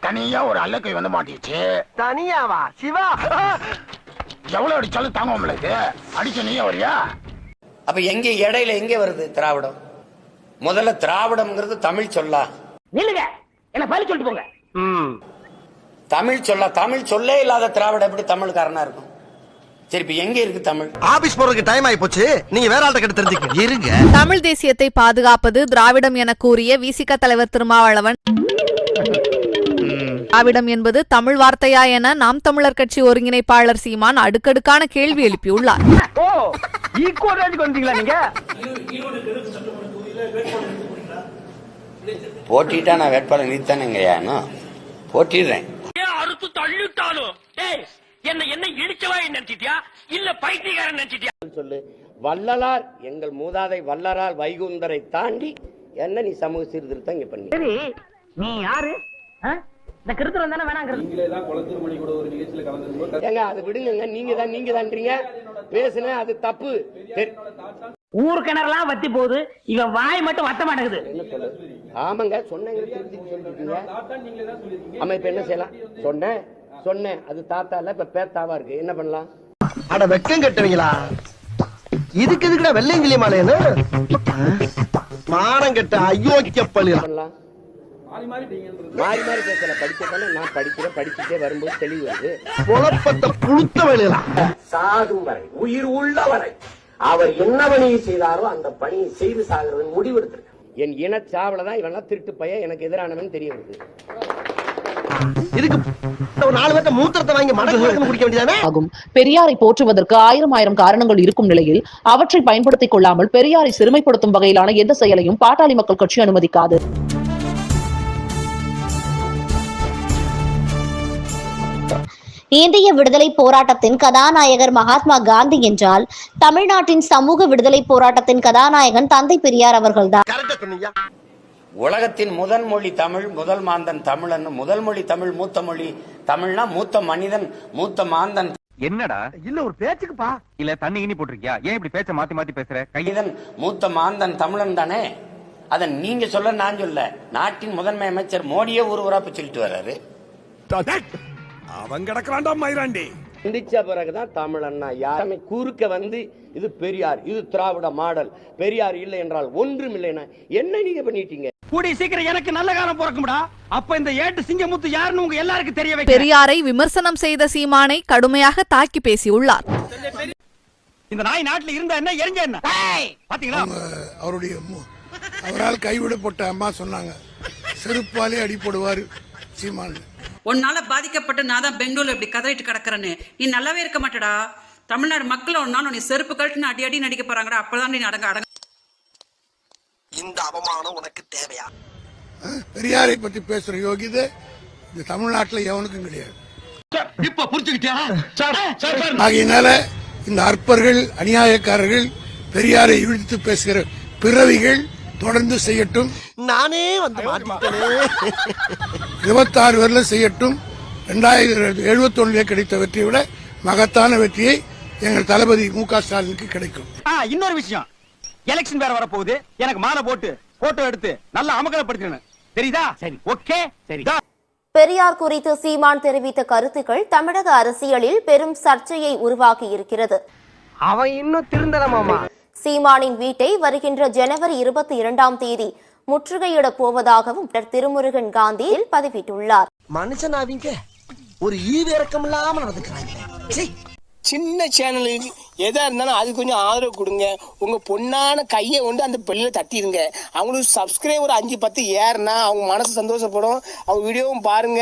தனியா ஒரு அல்லக்கை வந்து மாட்டிச்சு. தனியாவா? சிவா எவ்வளவு அடிச்சாலும் தாங்க முடியாது. அடிக்க நீயே வரியா? அப்ப எங்க இடையில எங்க வருது திராவிடம்? முதல்ல திராவிடம்ங்கிறது தமிழ் சொல்லா? நில்லுங்க, என்ன பதில் சொல்லிட்டு போங்க. தமிழ் சொல்லா? தமிழ் சொல்லே இல்லாத திராவிடம் எப்படி தமிழ்காரனா இருக்கும்? சரி, இப்ப எங்க இருக்கு தமிழ்? ஆபீஸ் போறதுக்கு டைம் ஆயி போச்சு. நீங்க வேற ஆள்கிட்ட கேட்டு தெரிஞ்சுக்க இருங்க. தமிழ் தேசியத்தை பாதுகாப்பது திராவிடம் என கூறிய விசிக தலைவர் திருமாவளவன், திராவிடம் என்பது தமிழ் வார்த்தையா என நாம் தமிழர் கட்சி ஒருங்கிணைப்பாளர் சீமான் அடுக்கடுக்கான கேள்வி எழுப்பியுள்ளார். போட்டிட்டா நான் வேட்பாளர் நிறுத்தானுங்கய்யா, போட்டிடுறேன். அறுத்து தள்ளிட்டாலும் என்ன இடிச்சவா நினைச்சிட்டியா இல்ல பைத்தியக்காரன் நினைச்சிட்டியா சொல்லு. வள்ளலார், எங்கள் மூதாதை வள்ளலார் வைகுந்தரை தாண்டி என்ன நீ சமூக சீர்திருத்தம் இங்க பண்ணி? சரி, நீ யாரு? இந்த கிருத்துவம் தானே வேணாங்கிறது. ஏங்க அது விடுங்க, நீங்க தான்றீங்க. பேசுன அது தப்பு. ஊர் கிணறுலாம் வத்தி போகுது, இவன் வாய் மட்டும் வத்த மாட்டேங்குது. ஆமாங்க, சொன்னீங்க. ஆமா, இப்ப என்ன செய்யலாம்? சொன்னேன் அது தாத்தா இல்ல, இப்ப பேத்தாவா இருக்கு. என்ன பண்ணலாம்? அட வெக்கம் கட்டுவீங்களா? இதுக்கு எதுக்குடா வெள்ளையங்கிலி மாலையன்னு மானம் கட்ட அயோக்கிய பள்ளிலாம் மாறி பேசல. படிச்சதானே நான் படிக்கிறேன். படிச்சுட்டே வரும்போது தெளிவு வருது. குழப்பத்தை புழுத்த வேலையெல்லாம் சாகும் வரை, உயிர் உள்ள வரை அவர் என்ன பணியை செய்தாரோ அந்த பணியை செய்து சாகிறது முடிவெடுத்திருக்க. என் இனச்சாவல இவெல்லாம் திருட்டு பையன் எனக்கு எதிரானவன் தெரிய வருது. இதுக்கு ஒரு 4 பேர்த்த மூத்திரத்தை வாங்கி மடக்கு குடிக்க வேண்டியதானே ஆகும். பெரியாரை போற்றுவதற்கு ஆயிரம் காரணங்கள் இருக்கும் நிலையில் அவற்றை பயன்படுத்திக் கொள்ளாமல் பெரியாரை சிறுமைப்படுத்தும் வகையிலான எந்த செயலையும் பாட்டாளி மக்கள் கட்சி அனுமதிக்காது. இந்திய விடுதலை போராட்டத்தின் கதாநாயகர் மகாத்மா காந்தி என்றால் தமிழ்நாட்டின் சமூக விடுதலை போராட்டத்தின் கதாநாயகன் தந்தை பெரியார் அவர்கள்தான். உலகத்தின் முதல் மொழி தமிழ், முதல் மாந்தன் தமிழ். முதல் மொழி தமிழ், மூத்த மொழி தமிழ்னா மூத்த மனிதன், மூத்த மாந்தன். என்னடா இல்ல ஒரு பேச்சுக்குப்பா, இல்ல தண்ணி இனி போட்டிருக்கியா? ஏன் இப்படி பேச்ச மாத்தி பேசுற? கைதன் மூத்த மாந்தன் தமிழன் தானே. அத நீங்க சொல்ல, நான் சொல்ல. நாட்டின் முதன்மை அமைச்சர் மோடியே ஊரா சொல்லிட்டு வர்றாரு. அவன் கிடக்குறான்டா மயிராண்டி. சிந்திச்ச பிறகுதான் தமிழன்னா யாருமே குறுக்க வந்து இது பெரியார், இது திராவிட மாடல், பெரியார் இல்லை என்றால் ஒன்றும் இல்லைன்னா என்ன நீங்க பண்ணிட்டீங்க? கூடிய சீக்கிரம் எனக்கு நல்ல காலம் பிறக்கும்டா. அப்ப இந்த ஏட்டு சிங்கமுத்து யாருன்னு உங்க எல்லாருக்கும் தெரிய வைக்க. பெரியாரை விமர்சனம் செய்த சீமானை கடுமையாக தாக்கி பேசியுள்ளார். இந்த நாய் நாட்டில் இருந்தா என்ன, எரிஞ்ச என்ன? பாத்தீங்களா, அவரால் கைவிடப்பட்ட அம்மா சொன்னாங்க, செருப்பாலே அடிப்படுவார் சீமான். உன்னால பாதிக்கப்பட்டு நான் தான் பெங்களூர்ல இப்படி கதறிட்டு கிடக்குறேன்னு நீ நல்லாவே இருக்க மாட்டடா. தமிழ்நாடு மக்கள் ஒன்னாலும் நீ செருப்பு கழட்டு அடி நடிக்க போறாங்கடா. அப்பதான் நீ அடங்க. இந்த அவமானம் உனக்கு தேவையா? பெரியாரை பத்தி பேசுற யோகிதை இந்த தமிழ்நாட்டில் எவனுக்கும் கிடையாது. இப்ப புரிஞ்சுக்கிட்டியா? ஆகையினால இந்த அற்பர்கள், அநியாயக்காரர்கள், பெரியாரை இழுத்து பேசுகிற பிறவிகள் தொடர்ந்து செய்யட்டும். நானே வந்து மாட்டிட்டேனே. 26 வருடம் செய்யட்டும். 2071 கிடைத்த வெற்றியை விட மகத்தான வெற்றியை எங்கள் தளபதி மு.க. ஸ்டாலினுக்கு கிடைக்கும். இன்னொரு விஷயம், எலெக்ஷன் வேற வரப்போகுது. எனக்கு மாலை போட்டு போட்டோ எடுத்து நல்லா அமகலப்படுத்தணும், தெரியுதா? சரி, ஓகே, சரி. பெரியார் குறித்து சீமான் தெரிவித்த கருத்துக்கள் தமிழக அரசியலில் பெரும் சர்ச்சையை உருவாக்கி இருக்கிறது. அவன் இன்னும் திருந்தலமாமா. சீமானின் வீட்டை வருகின்ற ஜனவரி 22ஆம் தேதி முற்றுகையிட போவதாகவும் திருமுருகன் காந்தி பதிவிட்டுள்ளார். மனுஷனாவீங்க ஒரு ஈவிரக்கம் இல்லாம நடந்துக்கிறாங்க. சின்ன சேனலுக்கு எதா இருந்தாலும் அது கொஞ்சம் ஆதரவு கொடுங்க. உங்க பொண்ணான கையை கொண்டு அந்த பெல்லில தட்டிடுங்க. அவங்களுக்கு சப்ஸ்கிரைபர் 5-10 ஏறுனா அவங்க மனசு சந்தோஷப்படும். அவங்க வீடியோவும் பாருங்க.